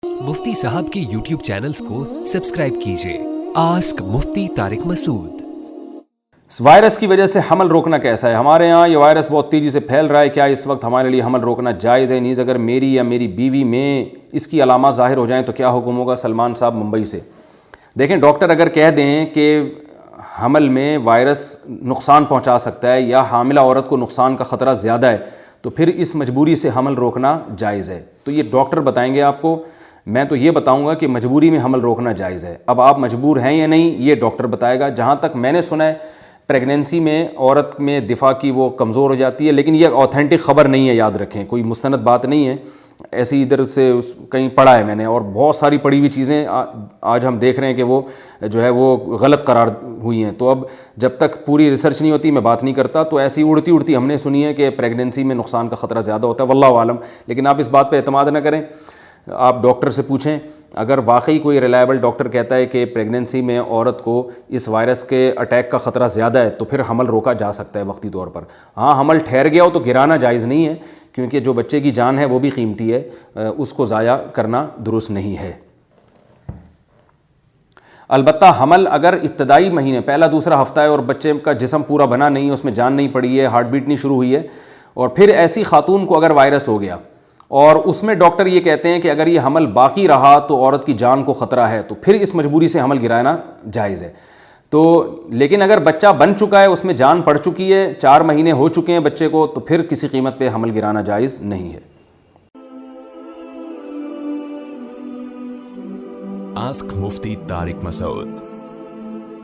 मुफ्ती साहब के YouTube channels को सब्सक्राइब कीजिए। आस्क मुफ्ती तारिक मसूद। इस वायरस की वजह से हमल रोकना कैसा है? हमारे यहाँ ये वायरस बहुत तेज़ी से फैल रहा है, क्या इस वक्त हमारे लिए हमल रोकना जायज़ है? नीज़ अगर मेरी या मेरी बीवी में इसकी अलामात ज़ाहिर हो जाएं तो क्या हुक्म होगा? सलमान साहब मुंबई से। देखें, डॉक्टर अगर कह दें कि हमल में वायरस नुकसान पहुँचा सकता है या हामिला औरत को नुकसान का ख़तरा ज़्यादा है, तो फिर इस मजबूरी से हमल रोकना जायज़ है। तो ये डॉक्टर बताएंगे आपको। मैं तो ये बताऊंगा कि मजबूरी में हमल रोकना जायज़ है। अब आप मजबूर हैं या नहीं, ये डॉक्टर बताएगा। जहाँ तक मैंने सुना है, प्रेगनेंसी में औरत में दिफा की वो कमज़ोर हो जाती है, लेकिन ये ऑथेंटिक ख़बर नहीं है, याद रखें, कोई मुस्तनद बात नहीं है। ऐसी इधर से कहीं पढ़ा है मैंने, और बहुत सारी पढ़ी हुई चीज़ें आज हम देख रहे हैं कि वो जो है वो गलत करार हुई हैं। तो अब जब तक पूरी रिसर्च नहीं होती मैं बात नहीं करता। तो ऐसी उड़ती उड़ती हमने सुनी है कि प्रेगनेंसी में नुकसान का ख़तरा ज़्यादा होता है, वल्लाहु आलम। लेकिन आप इस बात पर एतमाद न करें, आप डॉक्टर से पूछें। अगर वाकई कोई रिलायबल डॉक्टर कहता है कि प्रेगनेंसी में औरत को इस वायरस के अटैक का ख़तरा ज़्यादा है, तो फिर हमल रोका जा सकता है वक्ती तौर पर। हाँ, हमल ठहर गया हो तो गिराना जायज़ नहीं है, क्योंकि जो बच्चे की जान है वो भी कीमती है, उसको ज़ाया करना दुरुस्त नहीं है। अलबत्ता हमल अगर इब्तदाई महीने, पहला दूसरा हफ्ता है और बच्चे का जिस्म पूरा बना नहीं है, उसमें जान नहीं पड़ी है, हार्ट बीट नहीं शुरू हुई है, और फिर ऐसी खातून को अगर वायरस हो गया और उसमें डॉक्टर ये कहते हैं कि अगर ये हमल बाकी रहा तो औरत की जान को ख़तरा है, तो फिर इस मजबूरी से हमल गिराना जायज़ है। तो लेकिन अगर बच्चा बन चुका है, उसमें जान पड़ चुकी है, 4 महीने हो चुके हैं बच्चे को, तो फिर किसी कीमत पे हमल गिराना जायज़ नहीं है। आस्क मुफ्ती तारिक मसूद।